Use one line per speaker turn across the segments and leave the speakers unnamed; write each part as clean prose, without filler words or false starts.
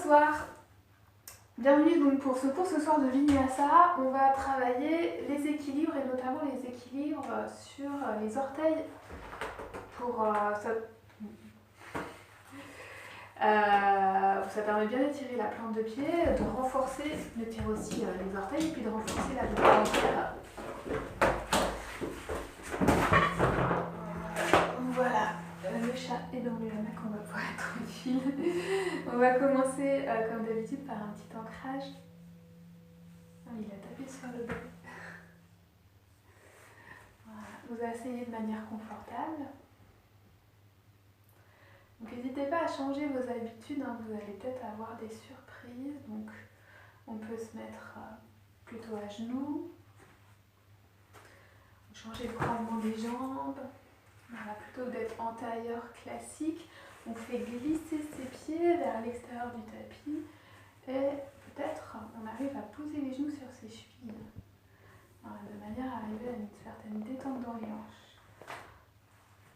Bonsoir, bienvenue donc pour ce cours ce soir de Vinyasa. On va travailler les équilibres et notamment les équilibres sur les orteils pour ça permet bien d'étirer la plante de pied, de renforcer, d'étirer aussi les orteils et puis de renforcer la douleur entière. Voilà, le chat est dans le hamac, on va pouvoir être tranquille. On va commencer comme d'habitude par un petit ancrage. Oh, il a tapé sur le dos. Voilà. Vous asseyez de manière confortable. Donc n'hésitez pas à changer vos habitudes, hein. Vous allez peut-être avoir des surprises. Donc on peut se mettre plutôt à genoux. Changer le croisement des jambes. Voilà, plutôt que d'être en tailleur classique, on fait glisser ses pieds vers l'extérieur du tapis et peut-être on arrive à poser les genoux sur ses chevilles. Voilà, de manière à arriver à une certaine détente dans les hanches.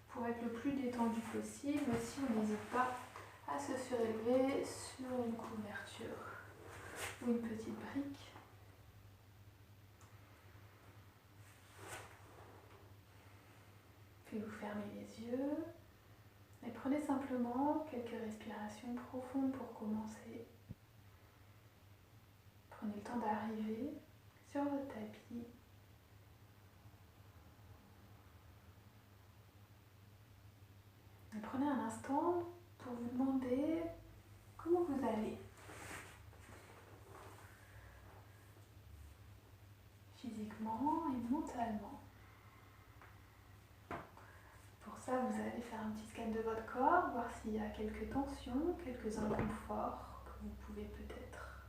Pour être le plus détendu possible, aussi on n'hésite pas à se surélever sur une couverture ou une petite brique. Puis vous fermez les yeux et prenez simplement quelques respirations profondes pour commencer. Prenez le temps d'arriver sur votre tapis. Et prenez un instant pour vous demander comment vous allez. Physiquement et mentalement. Pour ça, vous allez faire un petit scan de votre corps, voir s'il y a quelques tensions, quelques inconforts que vous pouvez peut-être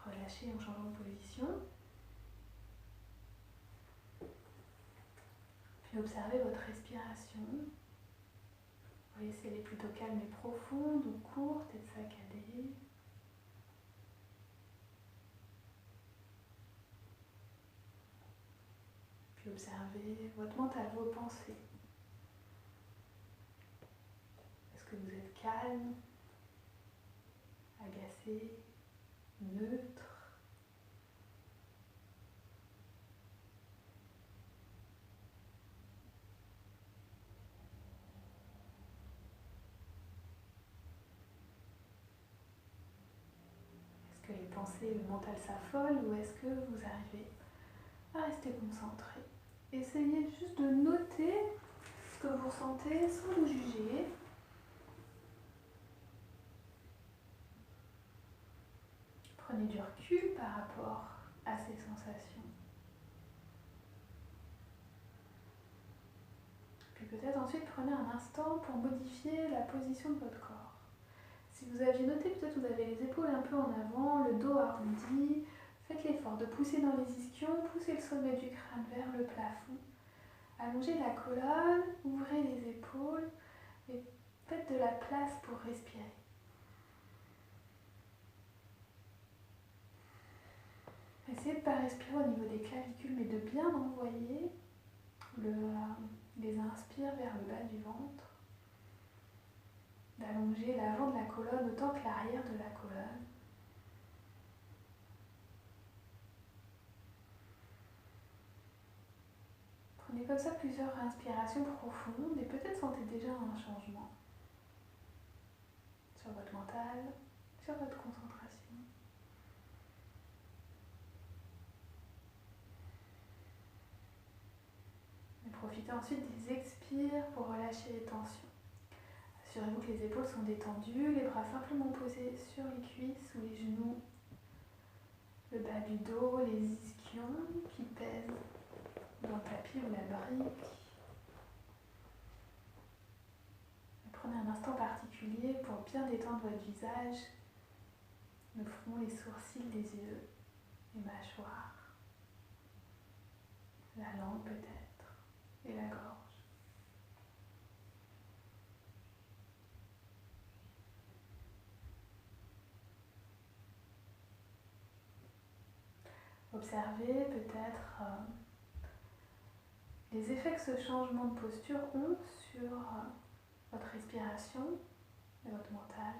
relâcher en changeant de position. Puis observez votre respiration. Voyez si elle est plutôt calme et profonde ou courte et saccadée. Puis observez votre mental, vos pensées. Est-ce que vous êtes calme, agacé, neutre? Est-ce que les pensées et le mental s'affolent ou est-ce que vous arrivez à rester concentré? Essayez juste de noter ce que vous ressentez sans vous juger. Prenez du recul par rapport à ces sensations. Puis peut-être ensuite prenez un instant pour modifier la position de votre corps. Si vous aviez noté, peut-être vous avez les épaules un peu en avant, le dos arrondi. Faites l'effort de pousser dans les ischions, poussez le sommet du crâne vers le plafond. Allongez la colonne, ouvrez les épaules et faites de la place pour respirer. Essayez de ne pas respirer au niveau des clavicules, mais de bien envoyer les inspires vers le bas du ventre. D'allonger l'avant de la colonne autant que l'arrière de la colonne. Prenez comme ça plusieurs inspirations profondes et peut-être sentez déjà un changement sur votre mental, sur votre concentration. Et profitez ensuite des expires pour relâcher les tensions. Assurez-vous que les épaules sont détendues, les bras simplement posés sur les cuisses ou les genoux, le bas du dos, les ischions qui pèsent dans le tapis ou la brique. Et prenez un instant particulier pour bien détendre votre visage, le front, les sourcils, les yeux, les mâchoires, la langue peut-être et la gorge. Observez peut-être les effets que ce changement de posture ont sur votre respiration et votre mental.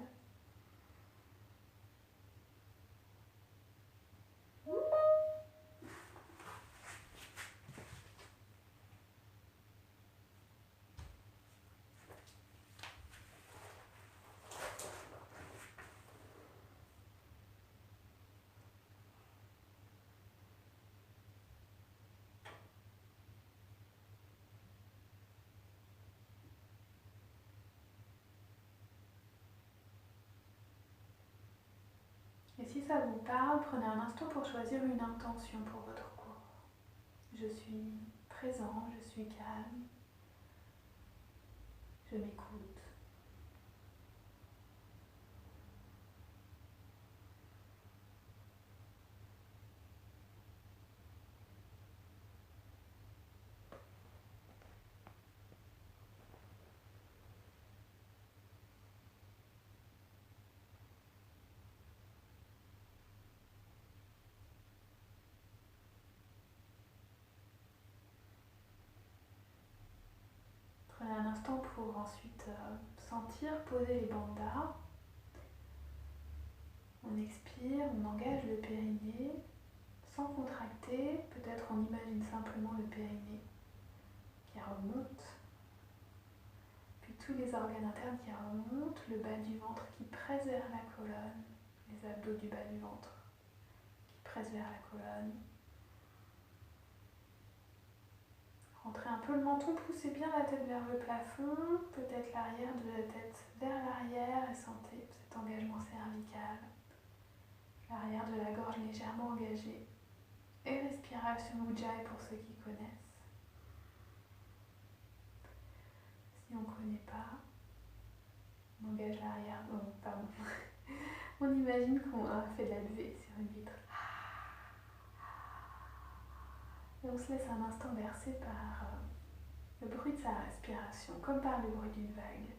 ça vous parle, prenez un instant pour choisir une intention pour votre cours. Je suis présent, je suis calme, je m'écoute. Prenez un instant pour ensuite sentir poser les bandas. On expire, on engage le périnée sans contracter. Peut-être on imagine simplement le périnée qui remonte. Puis tous les organes internes qui remontent, le bas du ventre qui presse vers la colonne, les abdos du bas du ventre qui pressent vers la colonne. Rentrez un peu le menton, poussez bien la tête vers le plafond, peut-être l'arrière de la tête vers l'arrière et sentez cet engagement cervical. L'arrière de la gorge légèrement engagée. Et respiration Ujjayi pour ceux qui connaissent. Si on ne connaît pas, on engage l'arrière. Oh, pardon. On imagine qu'on fait de la levée sur une vitre. Et on se laisse un instant bercer par le bruit de sa respiration, comme par le bruit d'une vague.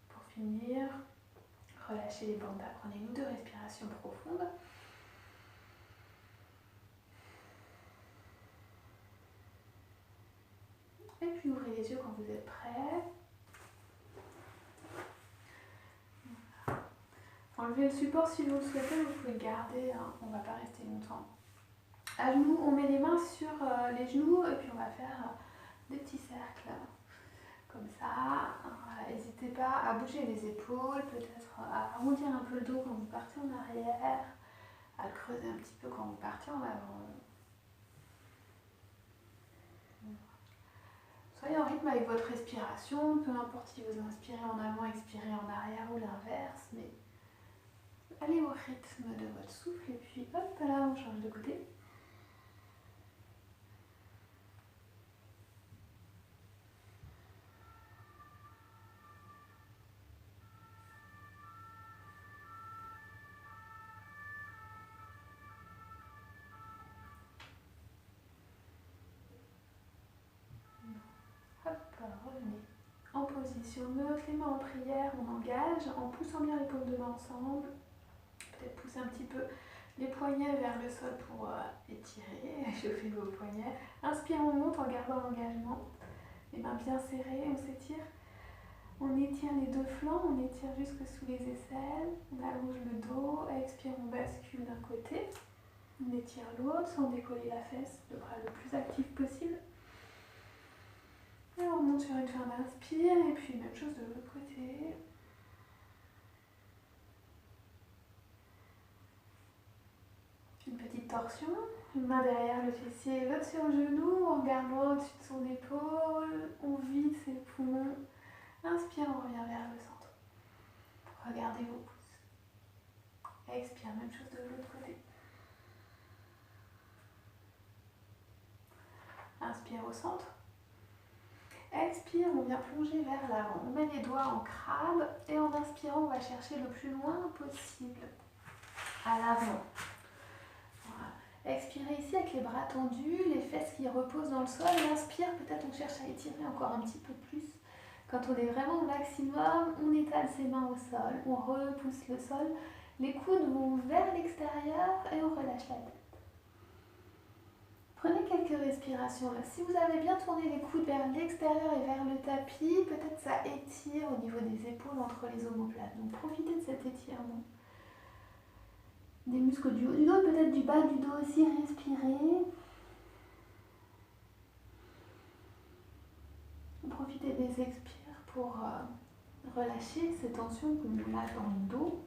Pour finir, relâchez les bandas, prenez une ou deux respirations profondes. Et puis ouvrez les yeux quand vous êtes prêts. Enlevez le support si vous le souhaitez, vous pouvez le garder, hein, on ne va pas rester longtemps. À genoux, on met les mains sur les genoux et puis on va faire des petits cercles. Comme ça, n'hésitez pas à bouger les épaules, peut-être à arrondir un peu le dos quand vous partez en arrière, à le creuser un petit peu quand vous partez en avant. Soyez en rythme avec votre respiration, peu importe si vous inspirez en avant, expirez en arrière ou l'inverse, mais allez au rythme de votre souffle et puis hop là, on change de côté. Hop, revenez en position neutre, les mains en prière, on engage en poussant bien les paumes de main ensemble. Peut-être pousser un petit peu les poignets vers le sol pour étirer, chauffer vos poignets. Inspire, on monte en gardant l'engagement. Les mains bien serrées, on s'étire. On étire les deux flancs, on étire jusque sous les aisselles. On allonge le dos. Expire, on bascule d'un côté. On étire l'autre sans décoller la fesse, le bras le plus actif possible. Et on remonte sur une fin d'inspire et puis même chose de l'autre côté. Une petite torsion, une main derrière le fessier, l'autre sur le genou, on regarde au-dessus de son épaule, on vide ses poumons. Inspire, on revient vers le centre. Regardez vos pouces. Expire, même chose de l'autre côté. Inspire au centre. Expire, on vient plonger vers l'avant. On met les doigts en crabe et en inspirant, on va chercher le plus loin possible à l'avant. Voilà. Expirez ici avec les bras tendus, les fesses qui reposent dans le sol. Et inspire, peut-être on cherche à étirer encore un petit peu plus. Quand on est vraiment au maximum, on étale ses mains au sol, on repousse le sol. Les coudes vont vers l'extérieur et on relâche la tête. Prenez quelques respirations là. Si vous avez bien tourné les coudes vers l'extérieur et vers le tapis, peut-être ça étire au niveau des épaules entre les omoplates. Donc profitez de cet étirement. des muscles du haut du dos, peut-être du bas du dos aussi, respirez. Profitez des expires pour relâcher ces tensions qu'on a dans le dos.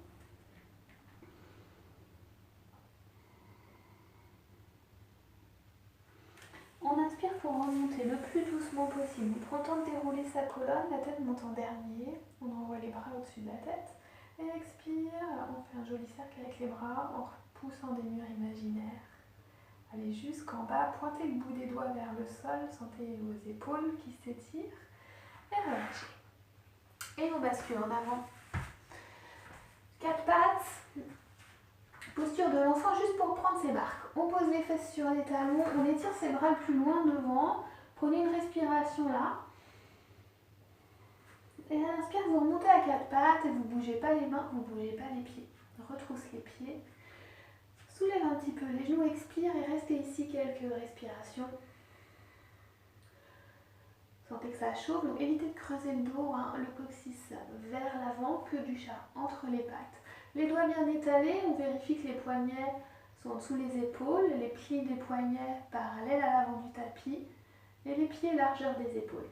On inspire pour remonter le plus doucement possible. On prend le temps de dérouler sa colonne, la tête monte en dernier. On envoie les bras au-dessus de la tête. Et expire, on fait un joli cercle avec les bras en repoussant des murs imaginaires. Allez jusqu'en bas, pointez le bout des doigts vers le sol, sentez vos épaules qui s'étirent et relâchez. Et on bascule en avant. 4 pattes. Posture de l'enfant juste pour prendre ses marques. On pose les fesses sur les talons, on étire ses bras le plus loin devant. Prenez une respiration là. Et à l'inspire, vous remontez à 4 pattes et vous ne bougez pas les mains, vous ne bougez pas les pieds. Retrousse les pieds. Soulève un petit peu les genoux, expire et restez ici quelques respirations. Sentez que ça chauffe, donc évitez de creuser le dos, le coccyx vers l'avant, queue du chat entre les pattes. Les doigts bien étalés, on vérifie que les poignets sont sous les épaules, les plis des poignets parallèles à l'avant du tapis et les pieds largeur des épaules.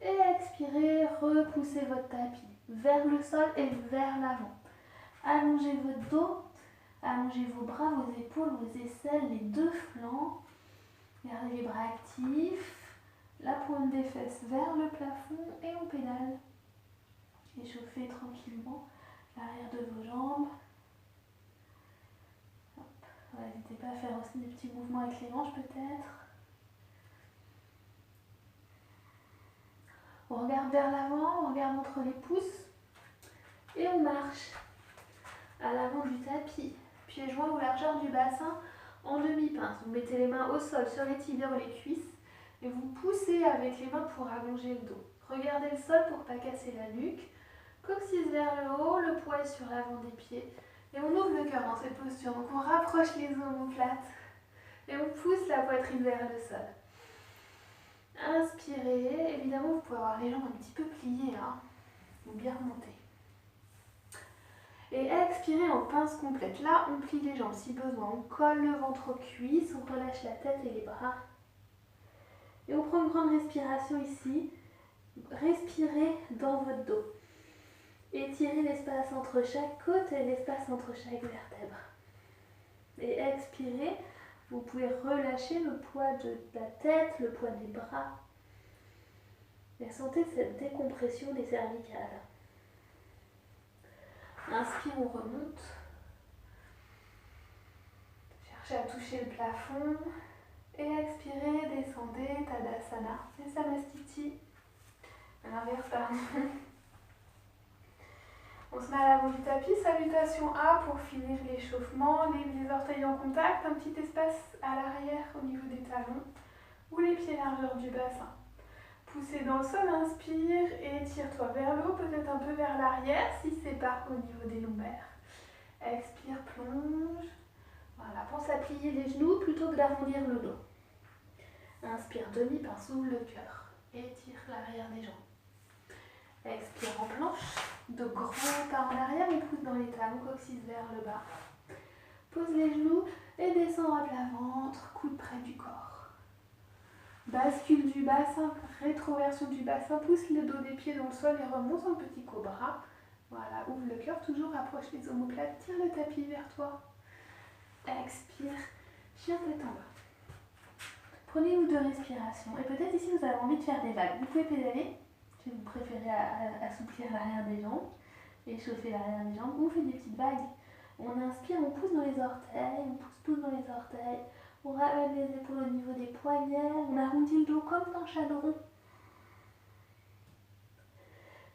Et expirez, repoussez votre tapis vers le sol et vers l'avant. Allongez votre dos, allongez vos bras, vos épaules, vos aisselles, les deux flancs. Gardez les bras actifs, la pointe des fesses vers le plafond et on pédale. Échauffez tranquillement l'arrière de vos jambes. N'hésitez pas à faire aussi des petits mouvements avec les hanches peut-être. On regarde vers l'avant, on regarde entre les pouces et on marche à l'avant du tapis. Pieds joints aux largeurs du bassin en demi-pince. Vous mettez les mains au sol sur les tibias ou les cuisses et vous poussez avec les mains pour allonger le dos. Regardez le sol pour ne pas casser la nuque. Coccyx vers le haut, le poids est sur l'avant des pieds. Et on ouvre le cœur dans cette posture. Donc on rapproche les omoplates et on pousse la poitrine vers le sol. Inspirez. Évidemment, vous pouvez avoir les jambes un petit peu pliées, ou bien remontées. Et expirez en pince complète. Là, on plie les jambes si besoin. On colle le ventre aux cuisses, on relâche la tête et les bras. Et on prend une grande respiration ici. Respirez dans votre dos. Étirez l'espace entre chaque côte et l'espace entre chaque vertèbre. Et expirez, vous pouvez relâcher le poids de la tête, le poids des bras. Et sentez cette décompression des cervicales. Inspire, on remonte. Cherchez à toucher le plafond. Et expirez, descendez, Tadasana. Et Samastiti. À l'inverse, pardon. On se met à l'avant du tapis, salutation A pour finir l'échauffement, les orteils en contact, un petit espace à l'arrière au niveau des talons ou les pieds largeur du bassin. Poussez dans le sol, inspire et tire-toi vers le haut, peut-être un peu vers l'arrière si c'est pas au niveau des lombaires. Expire, plonge. Voilà, pense à plier les genoux plutôt que d'arrondir le dos. Inspire, demi-pince, ouvre le cœur. Étire l'arrière des jambes. Expire en planche, de grands pas en arrière, on pousse dans les talons, coccyx vers le bas. Pose les genoux et descend à plat ventre, coude près du corps. Bascule du bassin, rétroversion du bassin, pousse le dos des pieds dans le sol et remonte en petit cobra. Voilà, ouvre le cœur, toujours rapproche les omoplates, tire le tapis vers toi. Expire, chien tête en bas. Prenez-vous 2 respirations et peut-être ici vous avez envie de faire des vagues. Vous pouvez pédaler. Si vous préférez assouplir l'arrière des jambes, échauffer l'arrière des jambes, on fait des petites vagues. On inspire, on pousse dans les orteils, on pousse tous dans les orteils, on ramène les épaules au niveau des poignets, on arrondit le dos comme dans chaudron.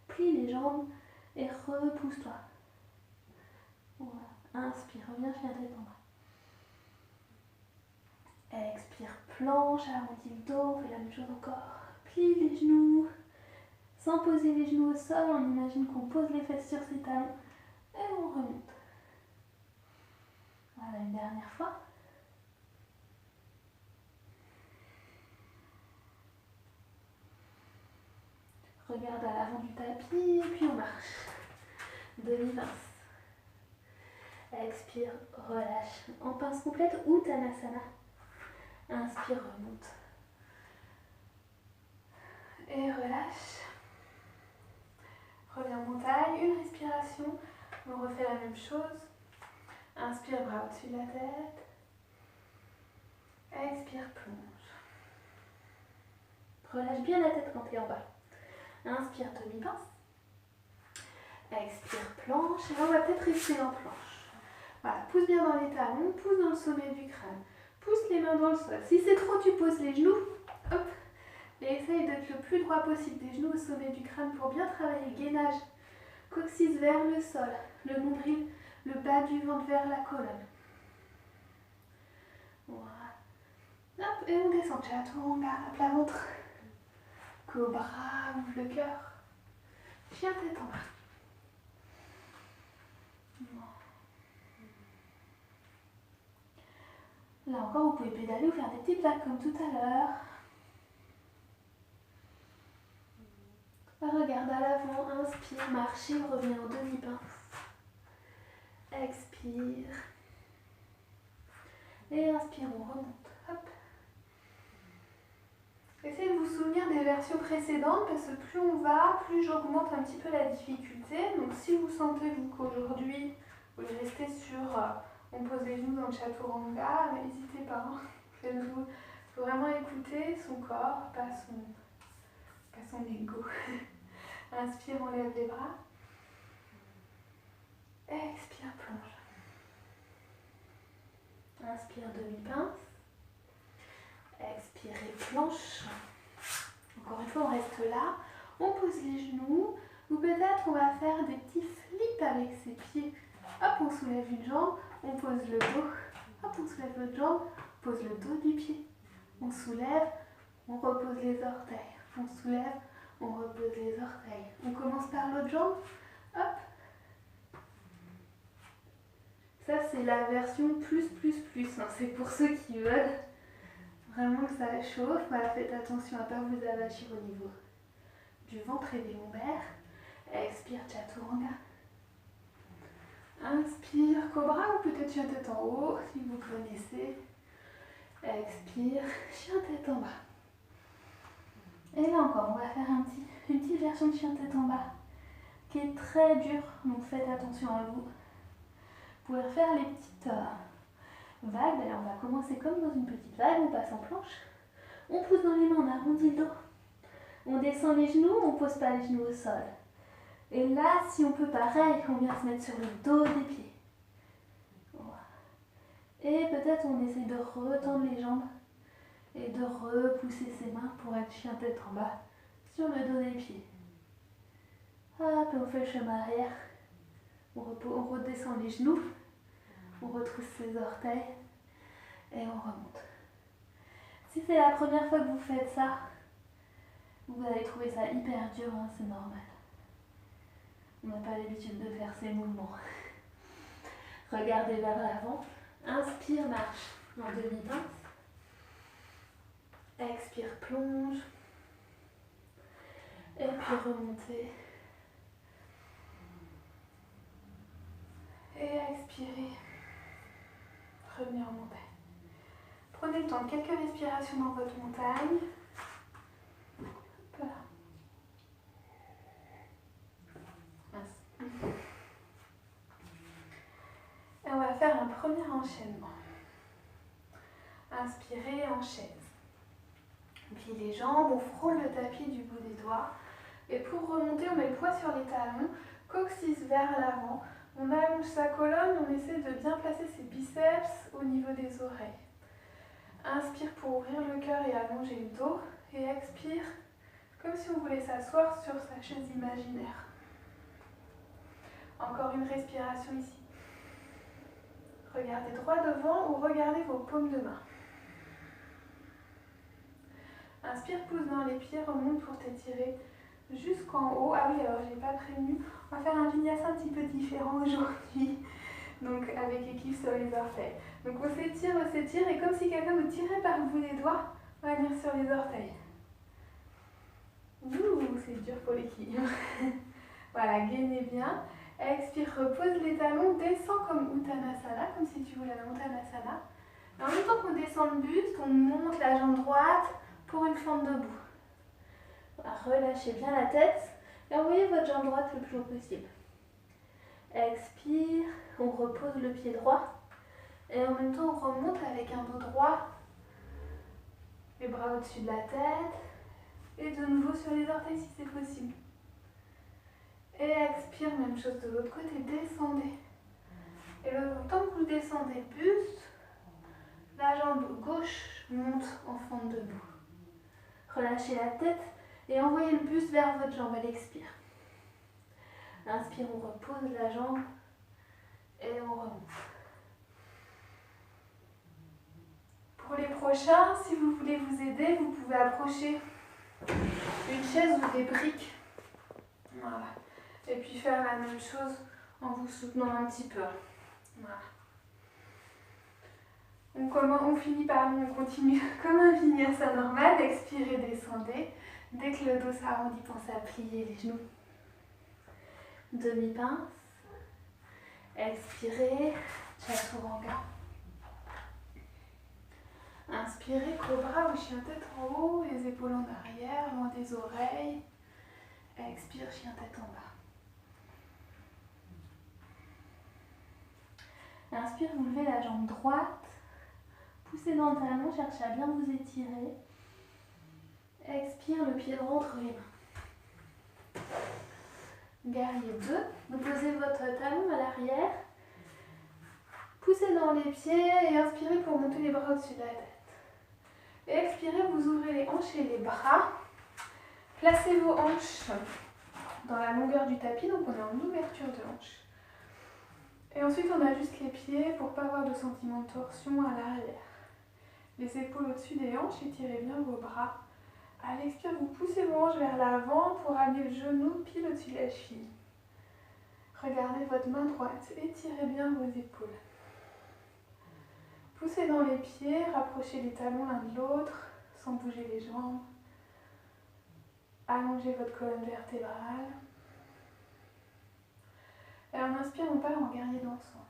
Plie les jambes et repousse-toi. Voilà. Inspire, reviens chien tête en bas. Expire, planche, arrondis le dos, on fait la même chose encore. Plie les genoux. Sans poser les genoux au sol, on imagine qu'on pose les fesses sur ses talons et on remonte. Voilà, une dernière fois. Regarde à l'avant du tapis et puis on marche. Demi-pince. Expire, relâche. En pince complète ou Tanasana. Inspire, remonte. Et relâche. Reviens en montagne, une respiration. On refait la même chose. Inspire, bras au-dessus de la tête. Expire, plonge. Relâche bien la tête quand tu es en bas. Inspire, demi-pince. Expire, planche. Et là, on va peut-être rester en planche. Voilà, pousse bien dans les talons, pousse dans le sommet du crâne. Pousse les mains dans le sol. Si c'est trop, tu poses les genoux. Hop. Et essaye d'être le plus droit possible des genoux au sommet du crâne pour bien travailler le gainage. Coccyx vers le sol. Le nombril, le bas du ventre vers la colonne. Voilà. Hop, et on descend. Chaturanga, à plat ventre. Cobra, ouvre le cœur. Chien tête en bas. Là encore, vous pouvez pédaler ou faire des petites vagues comme tout à l'heure. Regarde à l'avant, inspire, marchez, reviens en demi-pince. Expire. Et inspire, on remonte. Hop. Essayez de vous souvenir des versions précédentes parce que plus on va, plus j'augmente un petit peu la difficulté. Donc si vous sentez qu'aujourd'hui, vous voulez rester sur on pose les genoux dans le chaturanga, n'hésitez pas. Il faut vraiment écouter son corps, pas son ego. Inspire, on lève les bras. Expire, plonge. Inspire, demi-pince. Expirez, planche. Encore une fois, on reste là. On pose les genoux. Ou peut-être on va faire des petits flips avec ses pieds. Hop, on soulève une jambe. On pose le dos. Hop, on soulève l'autre jambe. On pose le dos du pied. On soulève. On repose les orteils. On soulève. On repose les orteils. On commence par l'autre jambe. Hop. Ça, c'est la version plus. Hein. C'est pour ceux qui veulent vraiment que ça chauffe. Voilà, faites attention à ne pas vous avachir au niveau du ventre et des lombaires. Expire, chaturanga. Inspire, cobra ou peut-être chien tête en haut, si vous connaissez. Expire, chien tête en bas. Et là encore, on va faire une petite version de chien tête en bas qui est très dure, donc faites attention à vous. Vous pouvez refaire les petites vagues. D'ailleurs, on va commencer comme dans une petite vague, on passe en planche. On pousse dans les mains, on arrondit le dos. On descend les genoux, on ne pose pas les genoux au sol. Et là, si on peut pareil, on vient se mettre sur le dos des pieds. Voilà. Et peut-être on essaie de retendre les jambes et de repousser ses mains pour être chien tête en bas sur le dos des pieds. Hop, on fait le chemin arrière. On redescend les genoux. On retrousse ses orteils. Et on remonte. Si c'est la première fois que vous faites ça, vous allez trouver ça hyper dur, hein, c'est normal. On n'a pas l'habitude de faire ces mouvements. Regardez vers l'avant. Inspire, marche en demi-pince. Expire, plonge. Et puis remontez. Et expirez. Revenez en montagne. Prenez le temps de quelques respirations dans votre montagne. Voilà. Et on va faire un premier enchaînement. Inspirez en chaise. Puis les jambes, on frôle le tapis du bout des doigts. Et pour remonter, on met le poids sur les talons, coccyx vers l'avant. On allonge sa colonne, on essaie de bien placer ses biceps au niveau des oreilles. Inspire pour ouvrir le cœur et allonger le dos. Et expire comme si on voulait s'asseoir sur sa chaise imaginaire. Encore une respiration ici. Regardez droit devant ou regardez vos paumes de main. Inspire, pousse dans les pieds, remonte pour t'étirer jusqu'en haut. Ah oui, alors je n'ai pas prévenu, on va faire un vinyasa un petit peu différent aujourd'hui. Donc avec équilibre sur les orteils. Donc on s'étire et comme si quelqu'un vous tirait par le bout des doigts, on va venir sur les orteils. Ouh, c'est dur pour l'équilibre. Voilà, gainez bien. Expire, repose les talons, descends comme Uttanasana, comme si tu voulais monter un asana. Et en même temps qu'on descend le buste, on monte la jambe droite pour une forme debout. Voilà, relâchez bien la tête et envoyez votre jambe droite le plus haut possible. Expire, on repose le pied droit et en même temps on remonte avec un dos droit, les bras au-dessus de la tête et de nouveau sur les orteils si c'est possible. Et expire, même chose de l'autre côté, descendez. Et le temps que vous descendez le buste, la jambe gauche monte en forme debout. Relâchez la tête et envoyez le buste vers votre jambe, elle expire. Inspire, on repose la jambe et on remonte. Pour les prochains, si vous voulez vous aider, vous pouvez approcher une chaise ou des briques. Voilà. Et puis faire la même chose en vous soutenant un petit peu. Voilà. On finit par, on continue comme un vinyasa normal, expirez, descendez. Dès que le dos s'arrondit, pensez à plier les genoux. Demi-pince. Expirez, chaturanga. Inspirez, cobra ou chien tête en haut, les épaules en arrière, loin des oreilles. Expire, chien tête en bas. Inspire, vous levez la jambe droite. Poussez dans le talon, cherchez à bien vous étirer. Expire, le pied droit entre les mains. Guerrier 2, vous posez votre talon à l'arrière. Poussez dans les pieds et inspirez pour monter les bras au-dessus de la tête. Et expirez, vous ouvrez les hanches et les bras. Placez vos hanches dans la longueur du tapis, donc on est en ouverture de hanches. Et ensuite on ajuste les pieds pour ne pas avoir de sentiment de torsion à l'arrière. Les épaules au-dessus des hanches, étirez bien vos bras. À l'expire, vous poussez vos hanches vers l'avant pour amener le genou pile au-dessus de la cheville. Regardez votre main droite, étirez bien vos épaules. Poussez dans les pieds, rapprochez les talons l'un de l'autre, sans bouger les jambes. Allongez votre colonne vertébrale. Et en inspire, on part en guerrier dansant.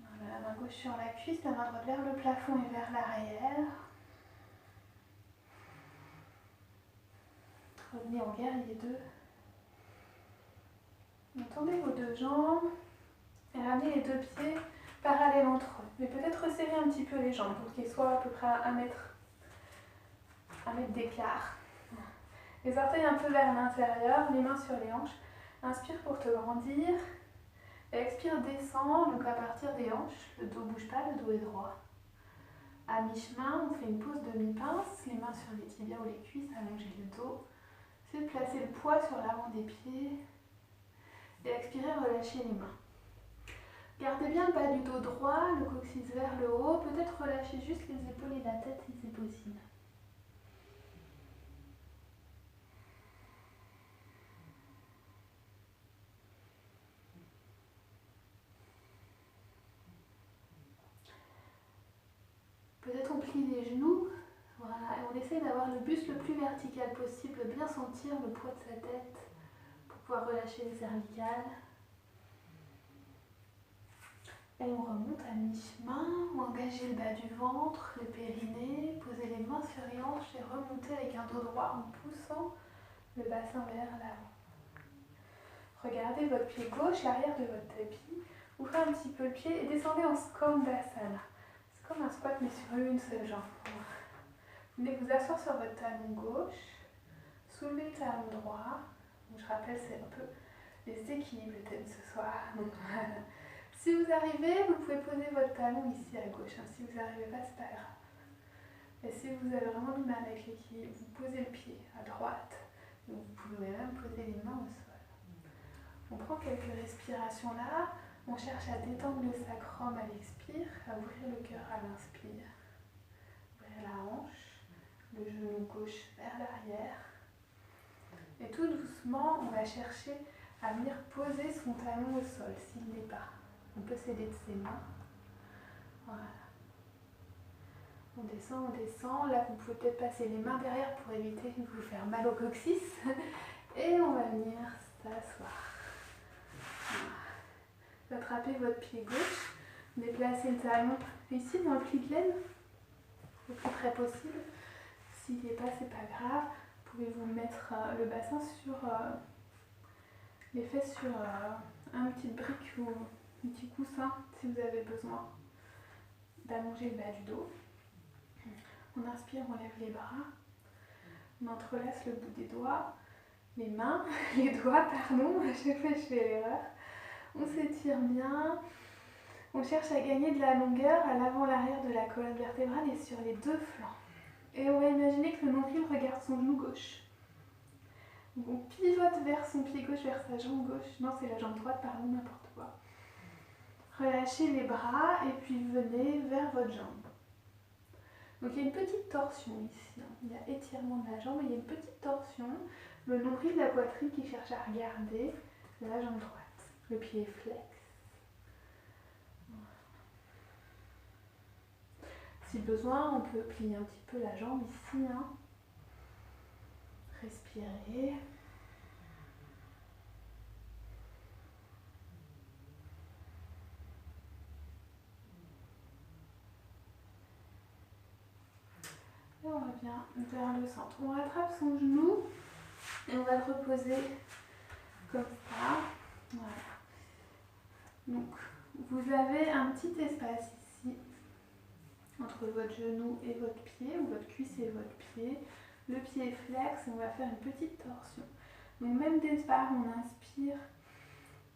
Voilà, la main gauche sur la cuisse, la main droite vers le plafond et vers l'arrière. Revenez en guerrier 2. Tendez vos deux jambes et ramenez les deux pieds parallèles entre eux. Mais peut-être resserrer un petit peu les jambes pour qu'ils soient à peu près à 1 mètre d'écart. Les orteils un peu vers l'intérieur, les mains sur les hanches. Inspire pour te grandir. Expire, descend, donc à partir des hanches, le dos ne bouge pas, le dos est droit. À mi-chemin, on fait une pause demi-pince, les mains sur les tibias ou les cuisses, allongez le dos. C'est de placer le poids sur l'avant des pieds. Et expirez, relâchez les mains. Gardez bien le bas du dos droit, le coccyx vers le haut. Peut-être relâchez juste les épaules et la tête si c'est possible. Peut-être on plie les genoux. Voilà, et on essaie d'avoir le buste le plus vertical possible, bien sentir le poids de sa tête pour pouvoir relâcher les cervicales. Et on remonte à mi-chemin, engagez le bas du ventre, le périnée, posez les mains sur les hanches et remontez avec un dos droit en poussant le bassin vers l'avant. Regardez votre pied gauche, l'arrière de votre tapis, ouvrez un petit peu le pied et descendez en Skandasana. C'est comme un squat mais sur une seule jambe. Vous venez vous asseoir sur votre talon gauche, soulevez le talon droit. Donc, je rappelle, c'est un peu les équilibres le thème ce soir. Donc, voilà. Si vous arrivez, vous pouvez poser votre talon ici à gauche. Si vous n'arrivez pas, c'est pas grave. Et si vous avez vraiment du mal avec l'équilibre, vous posez le pied à droite. Donc, vous pouvez même poser les mains au sol. On prend quelques respirations là. On cherche à détendre le sacrum à l'expire, à ouvrir le cœur à l'inspire. Ouvrir la hanche, le genou gauche vers l'arrière. Et tout doucement, on va chercher à venir poser son talon au sol s'il n'est pas. On peut s'aider de ses mains. Voilà. On descend, on descend. Là, vous pouvez peut-être passer les mains derrière pour éviter de vous faire mal au coccyx. Et on va venir s'asseoir. attrapez votre pied gauche, déplacez le talon ici dans le pli de l'aine, le plus près possible. S'il n'est pas, c'est pas grave. Vous pouvez vous mettre le bassin sur les fesses sur un petit brique ou un petit coussin si vous avez besoin d'allonger le bas du dos. On inspire, on lève les bras, on entrelace le bout des doigts, les mains, les doigts, pardon, à chaque fois je fais l'erreur. On s'étire bien, on cherche à gagner de la longueur à l'avant, l'arrière de la colonne vertébrale et sur les deux flancs. Et on va imaginer que le nombril regarde son genou gauche. Donc on pivote vers son pied gauche, vers sa jambe gauche. Non, c'est la jambe droite, pardon, n'importe quoi. Relâchez les bras et puis venez vers votre jambe. Donc il y a une petite torsion ici. Il y a étirement de la jambe et il y a une petite torsion. Le nombril de la poitrine qui cherche à regarder la jambe droite. Le pied est flex. Si besoin, on peut plier un petit peu la jambe ici. Respirez. Et on revient vers le centre. On rattrape son genou et on va le reposer comme ça. Voilà. Donc, vous avez un petit espace ici entre votre genou et votre pied, ou votre cuisse et votre pied. Le pied est flex et on va faire une petite torsion. Donc, même départ, on inspire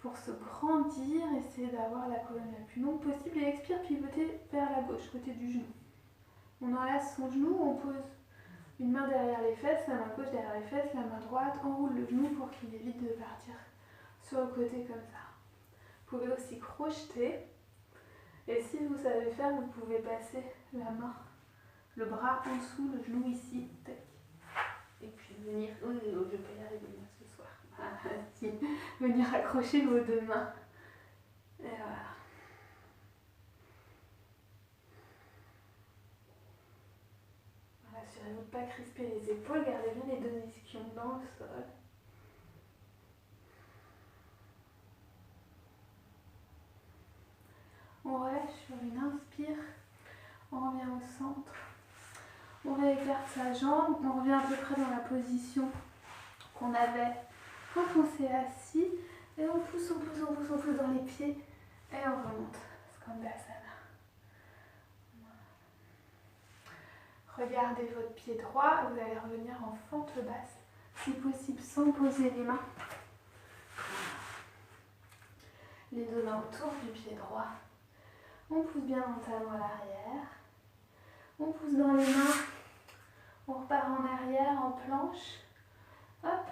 pour se grandir, essayer d'avoir la colonne la plus longue possible et expire, pivoter vers la gauche, côté du genou. On enlace son genou, on pose une main derrière les fesses, la main gauche derrière les fesses, la main droite, enroule le genou pour qu'il évite de partir sur le côté comme ça. Vous pouvez aussi crocheter. Et si vous savez faire, vous pouvez passer la main, le bras en dessous, le genou ici. Tac. Et puis venir, oh, je ne vais pas y arriver ce soir. Si. Venir accrocher vos deux mains. Et voilà. Assurez-vous de ne pas crisper les épaules, gardez bien les deux ischions dans le sol. On relâche sur une inspire, on revient au centre, on réécarte sa jambe, on revient à peu près dans la position qu'on avait quand on s'est assis et on pousse, on pousse, on pousse, on pousse dans les pieds et on remonte, Skandasana. Regardez votre pied droit, vous allez revenir en fente basse, si possible sans poser les mains. Les deux mains autour du pied droit. On pousse bien dans le talon à l'arrière. On pousse dans les mains. On repart en arrière en planche. Hop,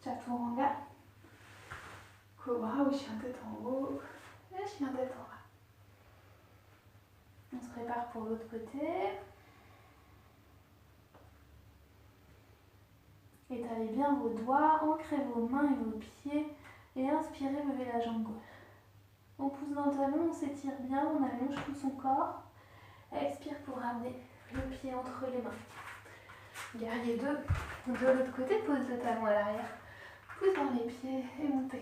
Chaturanga. Cobra ou chien tête en haut. Et chien tête en bas. On se prépare pour l'autre côté. Étalez bien vos doigts, ancrez vos mains et vos pieds et inspirez, levez la jambe gauche. On pousse dans le talon, on s'étire bien, on allonge tout son corps. Expire pour ramener le pied entre les mains. Guerrier 2, de l'autre côté, pose le talon à l'arrière. Pousse dans les pieds et montez.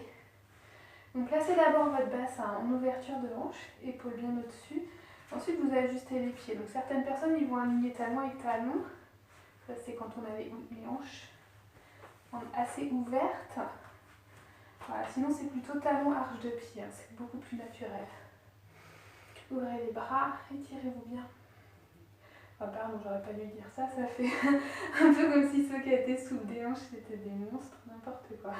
Donc placez d'abord votre bassin en ouverture de hanche, épaules bien au-dessus. Ensuite vous ajustez les pieds. Donc certaines personnes ils vont aligner talon et talon. Ça c'est quand on avait les hanches assez ouvertes. Voilà, sinon c'est plutôt talon arche de pied, c'est beaucoup plus naturel. Ouvrez les bras, étirez-vous bien. Oh pardon, j'aurais pas dû dire ça, ça fait un peu comme si ceux qui étaient sous des hanches c'était des monstres, n'importe quoi.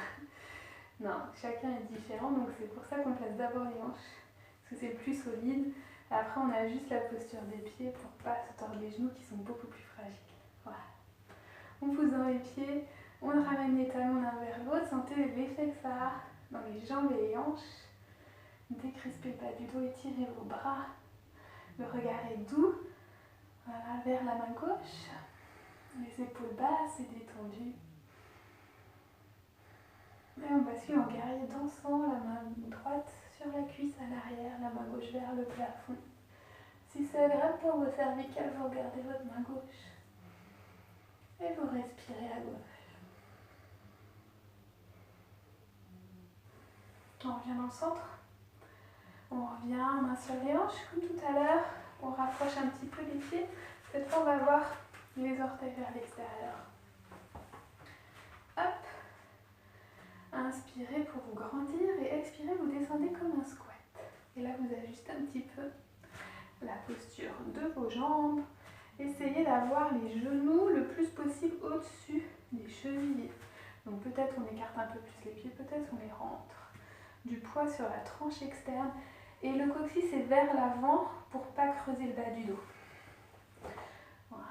Non, chacun est différent, donc c'est pour ça qu'on place d'abord les hanches, parce que c'est plus solide. Après on ajuste la posture des pieds pour pas se tordre les genoux qui sont beaucoup plus fragiles. Voilà. On pousse dans les pieds, on ramène les talons l'un vers l'autre, sentez l'effet que ça a dans les jambes et les hanches. Décrispez le bas du dos, étirez vos bras. Le regard est doux. Voilà, vers la main gauche. Les épaules basses et détendues. Et on bascule en guerrier dansant, la main droite sur la cuisse à l'arrière, la main gauche vers le plafond. Si c'est agréable pour vos cervicales, vous regardez votre main gauche. Et vous respirez à gauche. On revient dans le centre. On revient, main sur les hanches, comme tout à l'heure. On rapproche un petit peu les pieds. Cette fois, on va voir les orteils vers l'extérieur. Hop. Inspirez pour vous grandir et expirez, vous descendez comme un squat. Et là, vous ajustez un petit peu la posture de vos jambes. Essayez d'avoir les genoux le plus possible au-dessus des chevilles. Donc peut-être on écarte un peu plus les pieds, peut-être on les rentre. Du poids sur la tranche externe. Et le coccyx est vers l'avant pour ne pas creuser le bas du dos. Voilà.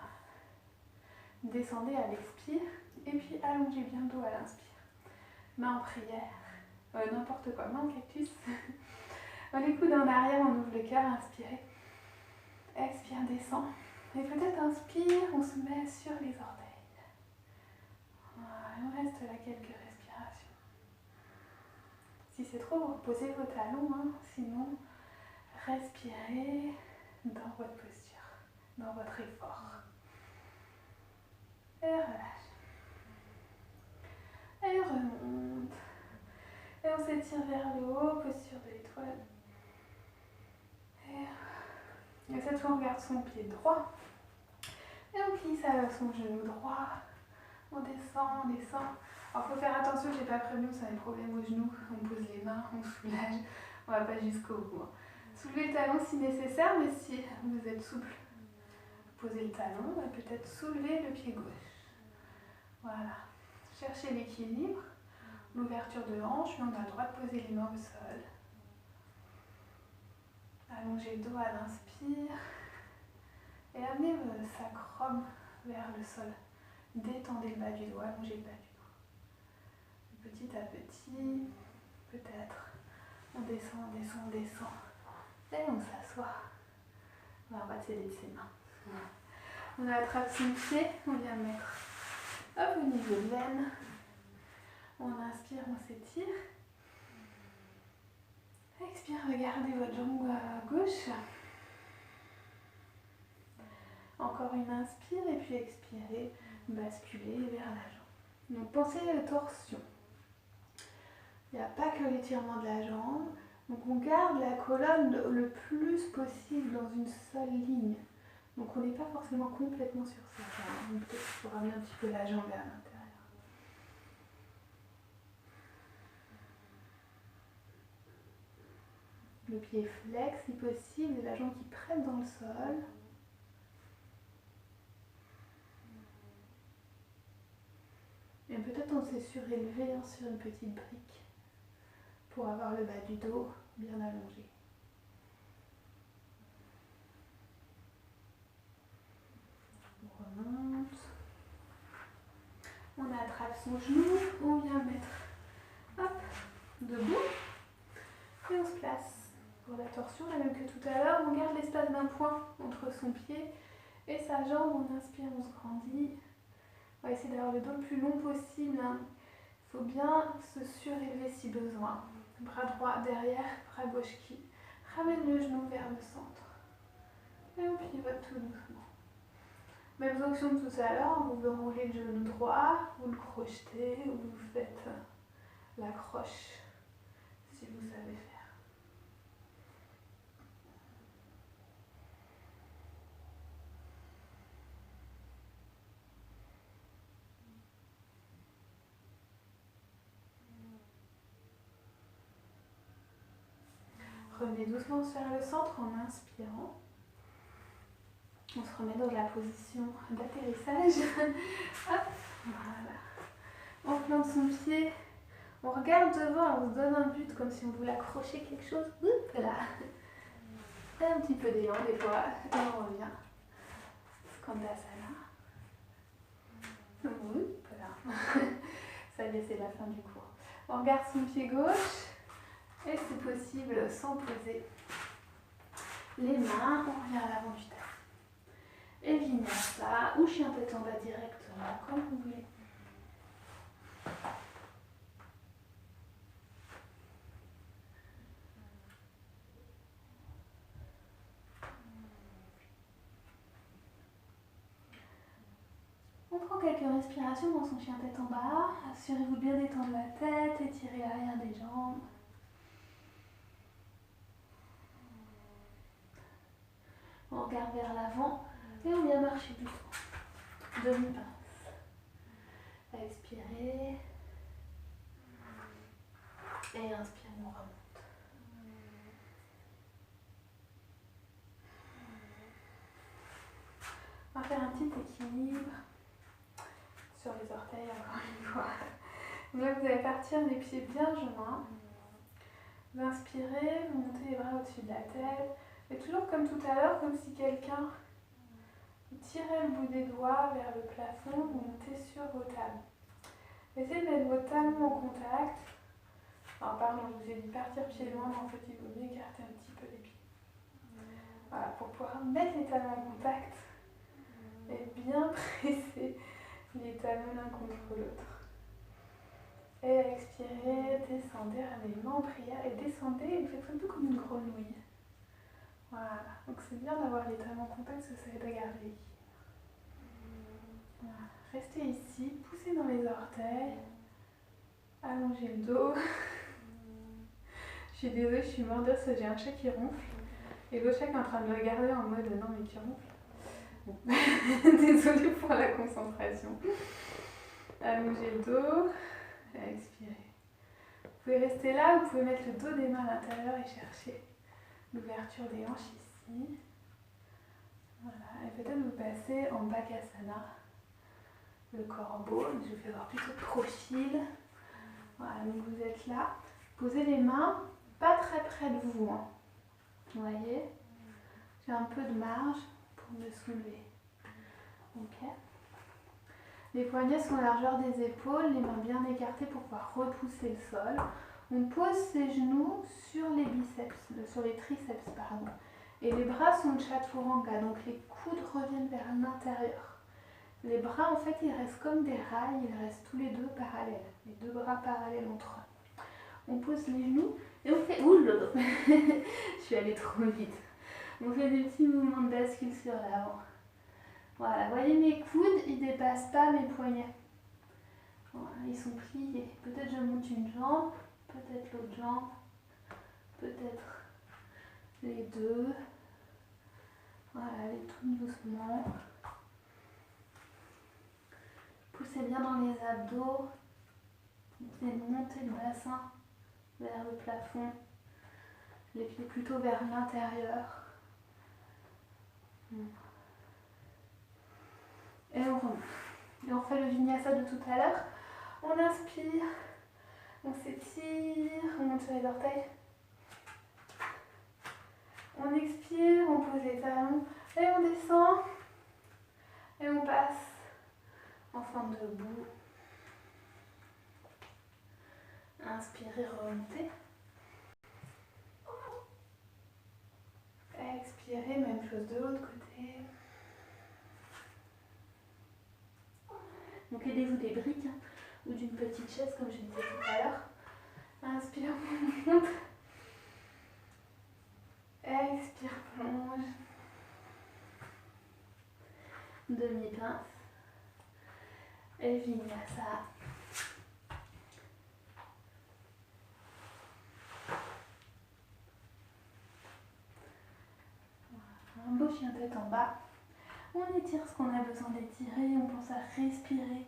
Descendez à l'expire et puis allongez bien le dos à l'inspire. Main en prière, n'importe quoi, main en cactus. Les coudes en arrière, on ouvre le cœur, inspirez. Expire, descend. Et peut-être inspire, on se met sur les orteils. Voilà, on reste là quelques respirations. Si c'est trop, vous reposez vos talons, hein. Sinon, respirez dans votre posture, dans votre effort. Et relâche. Et remonte. Et on s'étire vers le haut, posture de l'étoile. Et cette fois, on garde son pied droit. Et on plie son genou droit. On descend, on descend. Alors, il faut faire attention, je n'ai pas prévenu, ça a des problèmes aux genoux. On pose les mains, on soulage. On ne va pas jusqu'au bout. Soulevez le talon si nécessaire, mais si vous êtes souple, posez le talon et peut-être soulever le pied gauche. Voilà. Cherchez l'équilibre, l'ouverture de hanche, mais on a le droit de poser les mains au sol. Allongez le dos à l'inspire et amenez le sacrum vers le sol. Détendez le bas du dos, allongez le bas du dos. Petit à petit, peut-être, on descend, on descend, on descend. Et on s'assoit. On va s'aider de ses mains. On attrape son pied, on vient mettre au niveau de l'aine. On inspire, on s'étire. Expire, regardez votre jambe gauche. Encore une inspire et puis expirez, basculez vers la jambe. Donc pensez à la torsion. Il n'y a pas que l'étirement de la jambe. Donc on garde la colonne le plus possible dans une seule ligne. Donc on n'est pas forcément complètement sur sa jambe. Donc peut-être qu'il faut ramener un petit peu la jambe vers l'intérieur. Le pied flex si possible et la jambe qui prête dans le sol. Et peut-être on s'est surélevé sur une petite brique pour avoir le bas du dos bien allongé. On remonte. On attrape son genou, on vient mettre hop, debout. Et on se place. Pour la torsion, la même que tout à l'heure, on garde l'espace d'un point entre son pied et sa jambe. On inspire, on se grandit. On va essayer d'avoir le dos le plus long possible. Il faut bien se surélever si besoin. Bras droit derrière, bras gauche qui ramène le genou vers le centre. Et on pivote tout doucement. Même fonction que tout à l'heure, vous enroulez le genou droit, vous le crochetez ou vous faites l'accroche si vous savez faire. Revenez doucement vers le centre en inspirant. On se remet dans la position d'atterrissage. Hop, voilà. On plante son pied. On regarde devant, on se donne un but comme si on voulait accrocher quelque chose. Oups, là. Et un petit peu d'élan des fois. Et on revient. Skandasana. Oups, là. Ça y est, c'est la fin du cours. On regarde son pied gauche. Et c'est possible sans poser les mains. On revient à l'avant du tapis. Et vinyasa ou chien tête en bas directement, comme vous voulez. On prend quelques respirations dans son chien tête en bas. Assurez-vous de bien détendre la tête, étirez l'arrière des jambes. On regarde vers l'avant et on vient marcher doucement. Demi-pince. Expirez. Et inspire, on remonte. On va faire un petit équilibre sur les orteils encore une fois. Là, vous allez partir les pieds bien joints. Vous inspirez, vous montez les bras au-dessus de la tête. Et toujours comme tout à l'heure, comme si quelqu'un tirait le bout des doigts vers le plafond, vous montez sur vos talons. Essayez de mettre vos talons en contact. Alors pardon, je vous ai dit partir pieds loin, mais en fait il vaut mieux écarter un petit peu les pieds. Voilà, pour pouvoir mettre les talons en contact et bien presser les talons l'un contre l'autre. Et expirez, descendez, ramenez les mains en prière et descendez et faites un peu comme une grenouille. Voilà, donc c'est bien d'avoir les talons en contact parce que ça aide à garder l'équilibre. Voilà. Restez ici, poussez dans les orteils, allongez le dos. Je suis désolée, je suis morte parce que j'ai un chat qui ronfle et l'autre chat qui est en train de me regarder en mode non mais qui ronfle. Bon. Désolée pour la concentration. Allongez le dos, expirez. Vous pouvez rester là, vous pouvez mettre le dos des mains à l'intérieur et chercher l'ouverture des hanches ici. Voilà, et peut-être vous passez en Bakasana, le corbeau, je vous fais voir plutôt de profil. Voilà, donc vous êtes là. Posez les mains pas très près de vous. Hein. Vous voyez, j'ai un peu de marge pour me soulever. Ok. Les poignets sont à la largeur des épaules, les mains bien écartées pour pouvoir repousser le sol. On pose ses genoux sur les biceps, sur les triceps, pardon. Et les bras sont de chaturanga, donc les coudes reviennent vers l'intérieur. Les bras, en fait, ils restent comme des rails, ils restent tous les deux parallèles. Les deux bras parallèles entre eux. On pose les genoux et on fait... Ouh là là. Je suis allée trop vite. On fait des petits mouvements de bascule sur l'avant. Voilà, vous voyez mes coudes, ils ne dépassent pas mes poignets. Voilà, ils sont pliés. Peut-être je monte une jambe, peut-être l'autre jambe, peut-être les deux. Voilà, allez tout doucement. Poussez bien dans les abdos. Essayez de monter le bassin vers le plafond. Les pieds plutôt vers l'intérieur. Et on remonte. Et on refait le vinyasa de tout à l'heure. On inspire, on s'étire, on monte sur les orteils. On expire, on pose les talons et on descend. Et on passe en forme de boue. Inspirez, remontez. Expirez, même chose de l'autre côté. Donc aidez-vous des briques hein, ou d'une petite chaise comme je disais tout à l'heure. Inspire, on monte. Expire, plonge. Demi-pince. Et vinyasa. Un beau chien tête en bas. On étire ce qu'on a besoin d'étirer, on pense à respirer.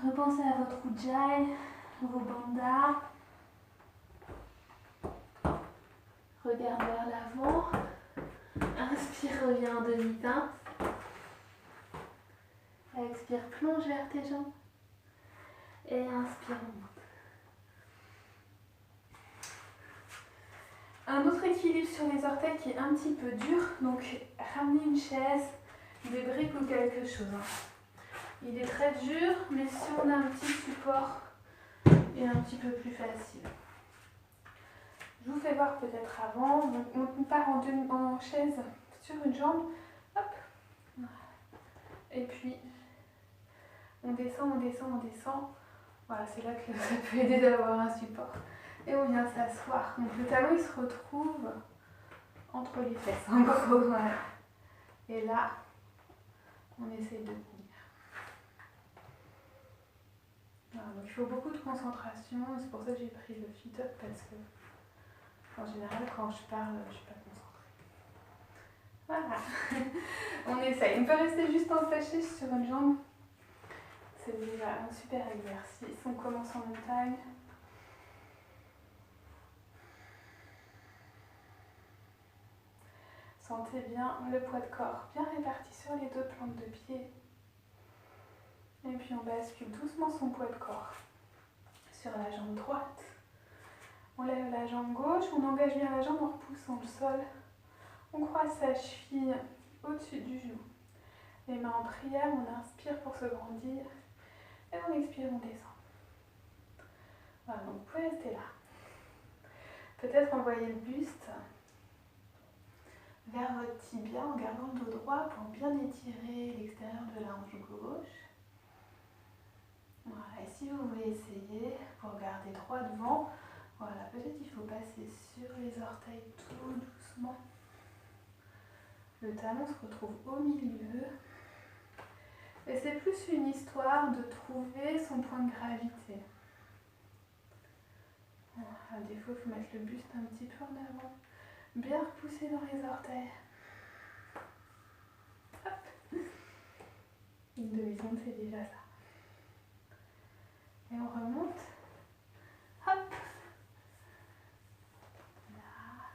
Repensez à votre ujjayi, vos bandhas. Regarde vers l'avant. Inspire, reviens en demi-pince. Expire, plonge vers tes jambes. Et inspire, monte. Un autre équilibre sur les orteils qui est un petit peu dur, donc ramenez une chaise, des briques ou quelque chose. Il est très dur, mais si on a un petit support, il est un petit peu plus facile. Je vous fais voir peut-être avant, donc on part en chaise sur une jambe, hop, et puis on descend, on descend, on descend. Voilà, c'est là que ça peut aider d'avoir un support. Et on vient s'asseoir. Donc le talon il se retrouve entre les fesses, en gros, voilà. Et là, on essaie de tenir. Voilà, donc il faut beaucoup de concentration, c'est pour ça que j'ai pris le fit-up parce que en général quand je parle, je ne suis pas concentrée. Voilà. On essaye. On peut rester juste en sachet sur une jambe. C'est déjà un super exercice. On commence en montagne. Sentez bien le poids de corps bien réparti sur les deux plantes de pied. Et puis on bascule doucement son poids de corps sur la jambe droite. On lève la jambe gauche, on engage bien la jambe en repoussant le sol. On croise sa cheville au-dessus du genou. Les mains en prière, on inspire pour se grandir. Et on expire, on descend. Voilà, donc vous pouvez rester là. Peut-être envoyer le buste vers votre tibia en gardant le dos droit pour bien étirer l'extérieur de la hanche gauche. Voilà, et si vous voulez essayer, pour garder droit devant, voilà, peut-être il faut passer sur les orteils tout doucement. Le talon se retrouve au milieu. Et c'est plus une histoire de trouver son point de gravité. Voilà, des fois, il faut mettre le buste un petit peu en avant. Bien repousser dans les orteils. Hop. Une demi-seconde, c'est déjà ça. Et on remonte. Hop. Là.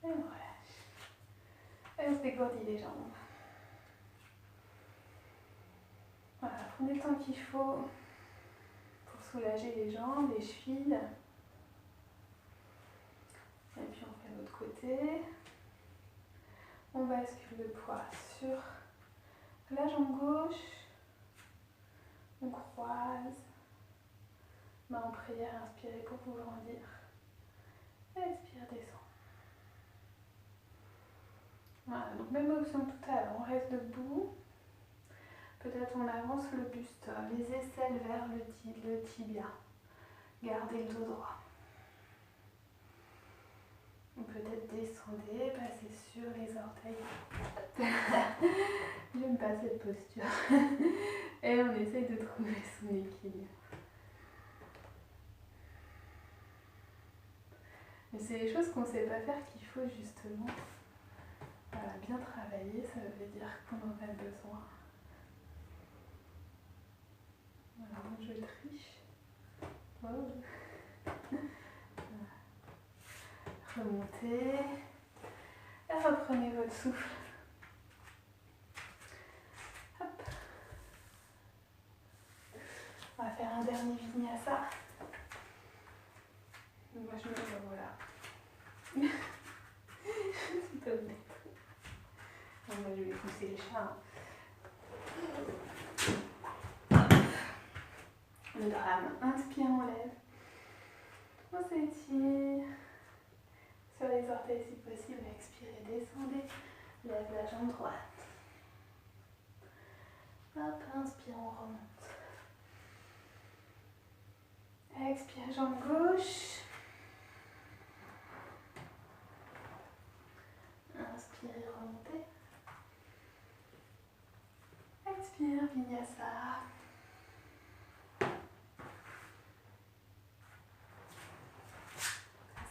Et on relâche. Et on se dégourdit les jambes. Voilà, prenez le temps qu'il faut pour soulager les jambes, les chevilles. Et puis on fait l'autre côté. On bascule le poids sur la jambe gauche. On croise. Main en prière, inspirez pour vous grandir. Expire, descend. Voilà, donc même option que tout à l'heure, on reste debout. Peut-être on avance le buste, les aisselles vers le tibia. Gardez le dos droit. Ou peut-être descendez, passez sur les orteils. J'aime pas cette posture. Et on essaye de trouver son équilibre. Mais c'est les choses qu'on ne sait pas faire qu'il faut justement voilà, bien travailler. Ça veut dire qu'on en a besoin. Voilà, moi je triche. Oh. Remontez. Et reprenez votre souffle. Hop. On va faire un dernier vinyasa. Moi je me vois voilà. C'est pas honnête. Moi je vais pousser les chats. Le drame. Inspire, on lève. On s'étire. Sur les orteils si possible. Expirez, descendez. Lève la jambe droite. Hop, inspire, on remonte. Expire, jambe gauche. Inspirez, remontez. Expire, vinyasa.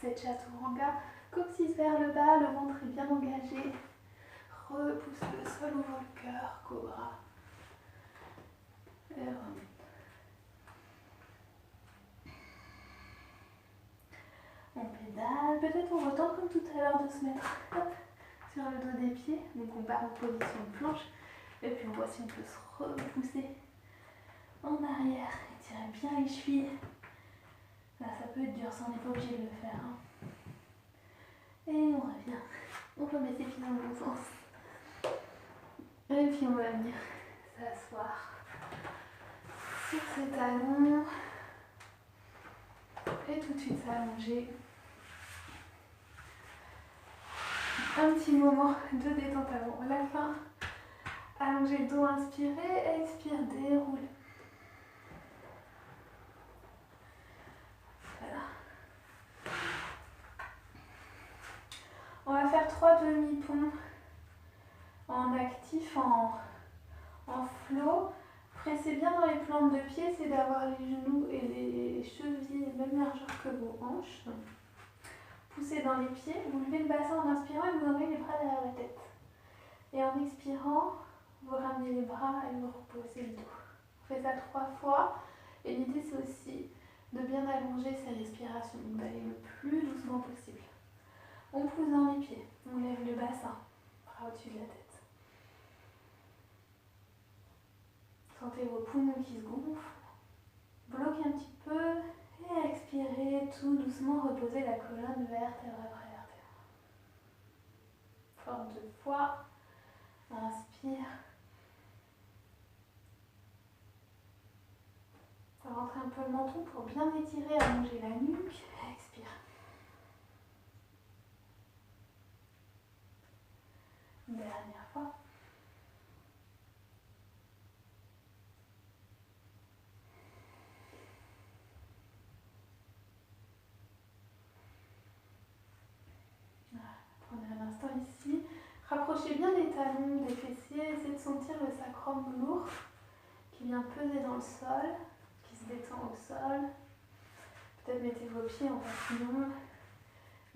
C'est chaturanga. Coccyx vers le bas, le ventre est bien engagé. Repousse le sol, ouvre le cœur, cobra. Et remonte. On pédale, peut-être on retente comme tout à l'heure de se mettre hop, sur le dos des pieds. Donc on part en position de planche. Et puis on voit si on peut se repousser en arrière. Étirez bien les chevilles. Là ça peut être dur, ça on n'est pas obligé de le faire. Hein. Et on revient. On remet ses pieds dans le bon sens. Et puis on va venir s'asseoir sur ses talons. Et tout de suite s'allonger. Un petit moment de détente avant la fin. Allongez le dos, inspirez, expire, déroule. Voilà. On va faire 3 demi-ponts en actif, en flow. Pressez bien dans les plantes de pied, c'est d'avoir les genoux et les chevilles même largeur que vos hanches. poussez dans les pieds, vous levez le bassin en inspirant et vous enlevez les bras derrière la tête. Et en expirant, vous ramenez les bras et vous reposez le dos. On fait ça 3 fois. Et l'idée c'est aussi de bien allonger sa respiration, donc d'aller le plus doucement possible. On pousse dans les pieds, on lève le bassin, bras au-dessus de la tête. Sentez vos poumons qui se gonflent. Bloquez un petit peu et expirez tout doucement, reposez la colonne vertèbre après vertèbre. Forme 2 fois. Inspire. Rentrez un peu le menton pour bien étirer, allonger la nuque. Expire. Dernière fois. Prenez un instant ici. Rapprochez bien les talons des fessiers. Essayez de sentir le sacrum lourd qui vient peser dans le sol, qui se détend au sol. Peut-être mettez vos pieds en papillon.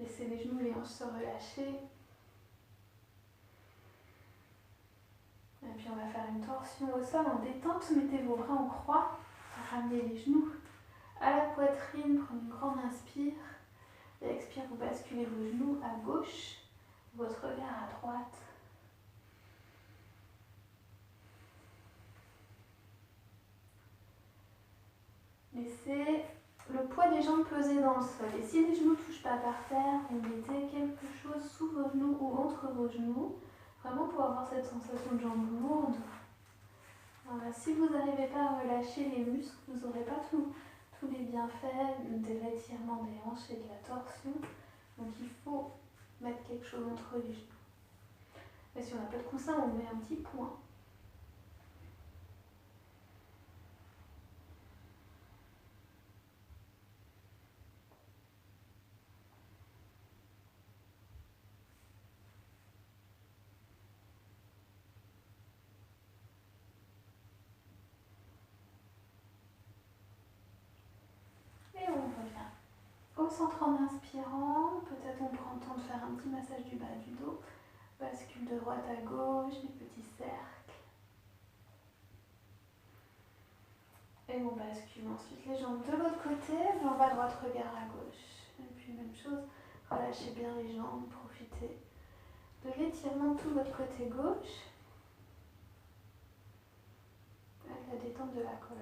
Laissez les genoux, les hanches se relâcher. Et puis on va faire une torsion au sol en détente. Mettez vos bras en croix. Ramenez les genoux à la poitrine. Prenez une grande inspire. Et expire, vous basculez vos genoux à gauche. Votre regard à droite. Laissez le poids des jambes peser dans le sol. Et si les genoux ne touchent pas par terre, vous mettez quelque chose sous vos genoux ou entre vos genoux. Vraiment pour avoir cette sensation de jambes lourdes. Voilà. Si vous n'arrivez pas à relâcher les muscles, vous n'aurez pas tous les bienfaits de l'étirement des hanches et de la torsion. Donc il faut mettre quelque chose entre les genoux. Et si on n'a pas de coussin, on met un petit point. Et on revient au centre en inspirant. Peut-être on prend le temps de faire un petit massage du bas du dos. Bascule de droite à gauche, des petits cercles. Et on bascule ensuite les jambes de l'autre côté, jambe à droite, regard à gauche. Et puis même chose, relâchez bien les jambes, profitez de l'étirement de tout votre côté gauche. Avec la détente de la colonne.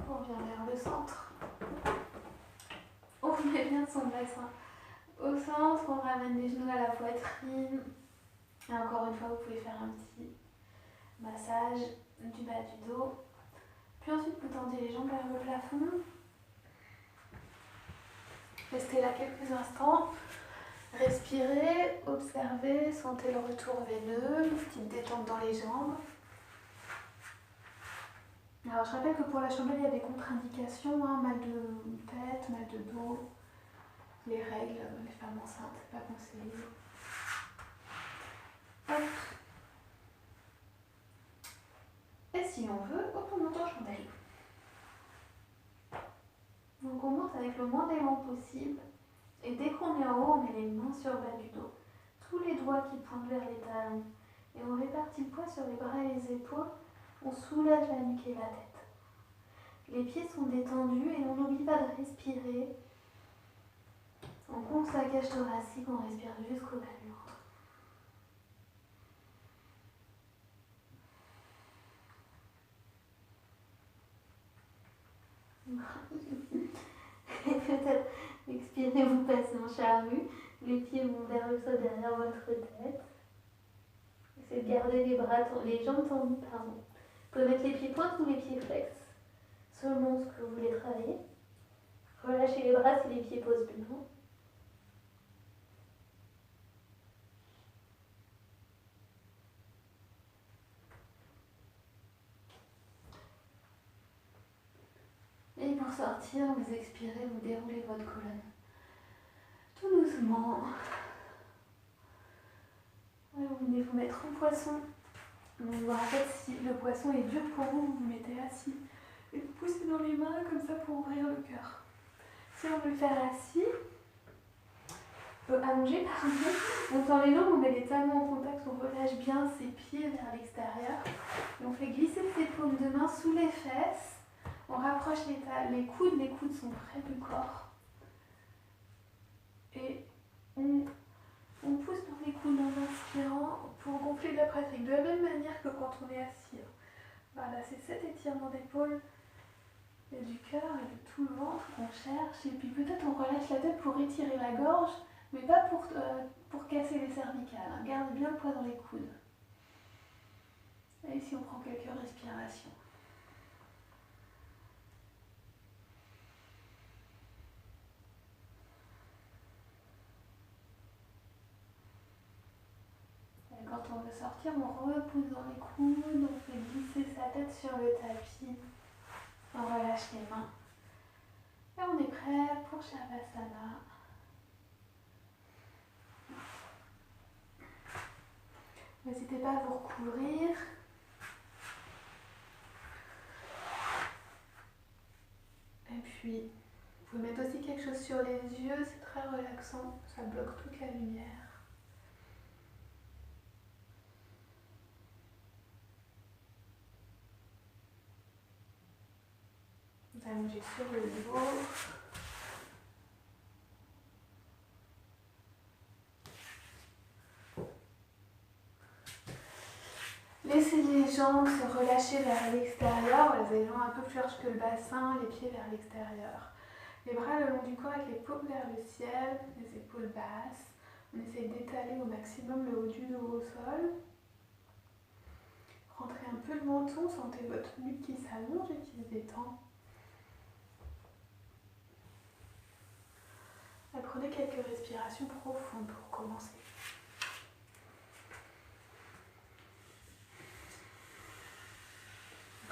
On revient vers le centre. On met bien son bassin au centre, on ramène les genoux à la poitrine. Et encore une fois, vous pouvez faire un petit massage du bas du dos. Puis ensuite, vous tendez les jambes vers le plafond. Restez là quelques instants. Respirez, observez, sentez le retour veineux, une petite détente dans les jambes. Alors je rappelle que pour la chandelle, il y a des contre-indications, hein, mal de tête, mal de dos, les règles, les femmes enceintes, c'est pas conseillé. Hop. Et si on veut, hop, on monte en chandelle. Donc on monte avec le moins d'élan possible. Et dès qu'on est en haut, on met les mains sur le bas du dos. Tous les doigts qui pointent vers les talons. Et on répartit le poids sur les bras et les épaules. On soulage la nuque et la tête. Les pieds sont détendus et on n'oublie pas de respirer. On gonfle la cage thoracique, on respire jusqu'au bas du ventre. Et peut-être expirez, vous passez en charrue. Les pieds vont vers le sol derrière votre tête. Essayez de garder les jambes tendues, pardon. Vous pouvez mettre les pieds pointes ou les pieds flex, selon ce que vous voulez travailler. Relâchez les bras si les pieds posent bien. Et pour sortir, vous expirez, vous déroulez votre colonne. Tout doucement. Ouais, vous venez vous mettre en poisson. Donc je vous rappelle, si le poisson est dur pour vous, vous vous mettez assis. Et vous poussez dans les mains comme ça pour ouvrir le cœur. Si on veut le faire assis, allongé, pardon, on tend les jambes, on met les talons en contact, on relâche bien ses pieds vers l'extérieur. Et on fait glisser ses paumes de main sous les fesses. On rapproche les coudes sont près du corps. Et on pousse dans les coudes en inspirant pour gonfler de la poitrine, de la même manière que quand on est assis. Voilà, c'est cet étirement d'épaule et du cœur et de tout le ventre qu'on cherche. Et puis peut-être on relâche la tête pour étirer la gorge, mais pas pour casser les cervicales. Garde bien le poids dans les coudes. Et ici on prend quelques respirations. Et quand on veut sortir, on repousse dans les coudes, on fait glisser sa tête sur le tapis. On relâche les mains. Et on est prêt pour Shavasana. N'hésitez pas à vous recouvrir. Et puis, vous pouvez mettre aussi quelque chose sur les yeux, c'est très relaxant, ça bloque toute la lumière. Vous allongez sur le dos. Laissez les jambes se relâcher vers l'extérieur, les jambes un peu plus larges que le bassin, les pieds vers l'extérieur. Les bras le long du corps avec les paumes vers le ciel, les épaules basses. On essaie d'étaler au maximum le haut du dos au sol. Rentrez un peu le menton, sentez votre nuque qui s'allonge et qui se détend. Et prenez quelques respirations profondes pour commencer.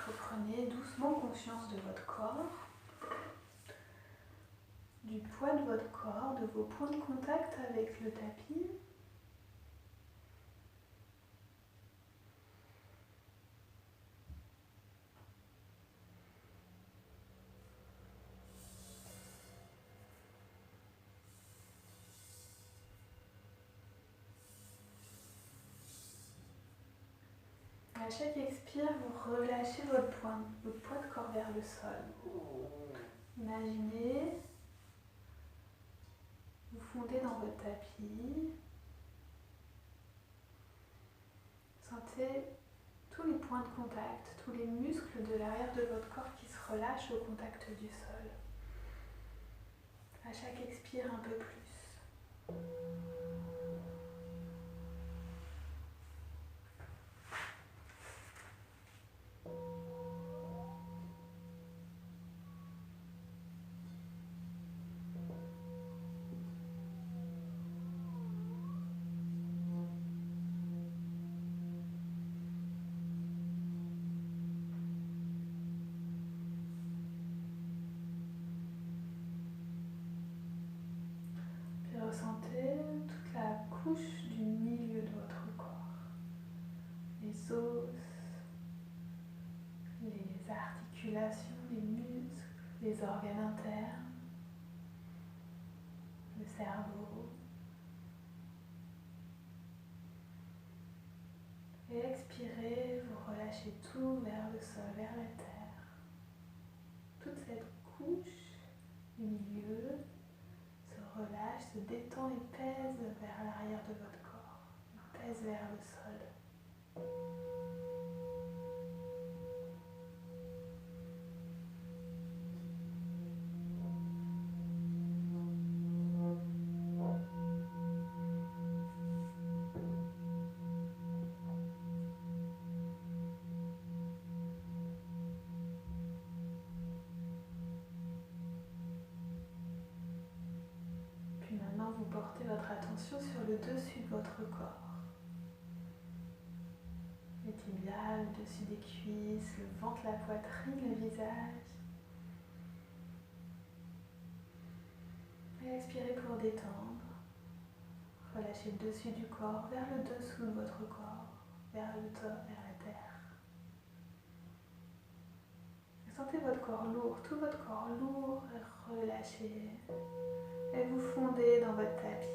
Reprenez doucement conscience de votre corps, du poids de votre corps, de vos points de contact avec le tapis. À chaque expire, vous relâchez votre poids de corps vers le sol. Imaginez, vous fondez dans votre tapis. Sentez tous les points de contact, tous les muscles de l'arrière de votre corps qui se relâchent au contact du sol. À chaque expire, un peu plus. Ressentez toute la couche du milieu de votre corps, les os, les articulations, les muscles, les organes internes, le cerveau. Et expirez, vous relâchez tout vers le sol, vers la terre. Toute cette couche du milieu se relâche, se détend et pèse vers l'arrière de votre corps, pèse vers le sol. Puis maintenant, vous portez votre attention sur le dessus de votre corps. Les tibias, le dessus des cuisses, le ventre, la poitrine, le visage. Et expirez pour détendre. Relâchez le dessus du corps vers le dessous de votre corps, vers le top, vers la terre. Sentez votre corps lourd, tout votre corps lourd, relâchez. Et vous fondez dans votre tapis.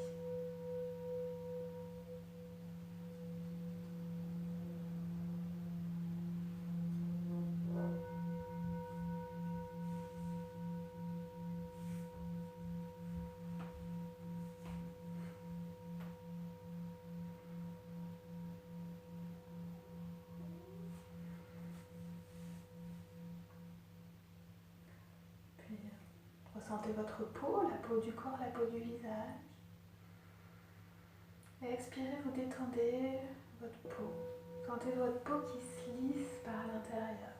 Ressentez votre peau, la peau du corps, la peau du visage. Et expirez, vous détendez votre peau. Sentez votre peau qui se lisse par l'intérieur.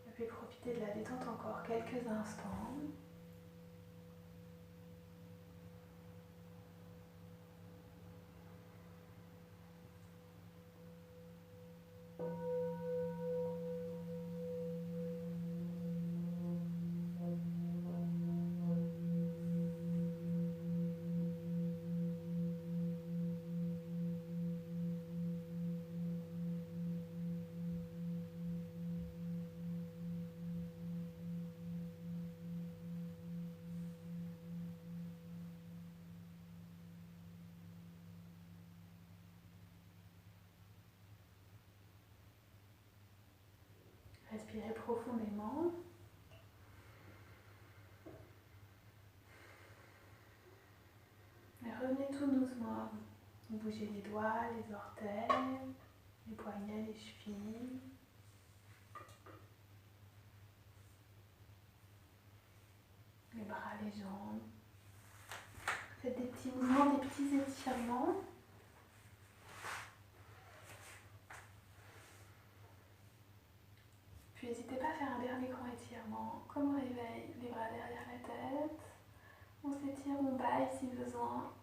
Et puis profitez de la détente encore quelques instants. Respirez profondément. Et revenez tout doucement. Bougez les doigts, les orteils, les poignets, les chevilles. Les bras, les jambes. Faites des petits mouvements, des petits étirements. Puis n'hésitez pas à faire un dernier grand étirement, comme au réveil, les bras derrière la tête. On s'étire, on baille si besoin.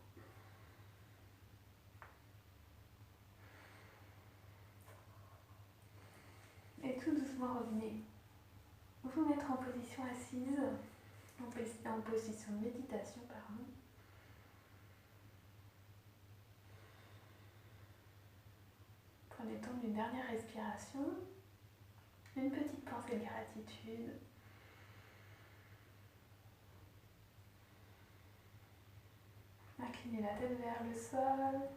Et tout doucement revenez. Vous mettre en position assise, en position de méditation, pardon. Prenez le temps d'une dernière respiration. Une petite pensée de gratitude. Inclinez la tête vers le sol.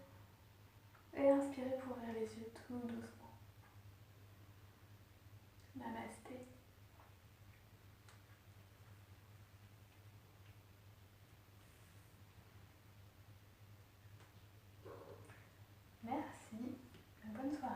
Et inspirez pour ouvrir les yeux tout doucement. Namasté. Merci. Bonne soirée.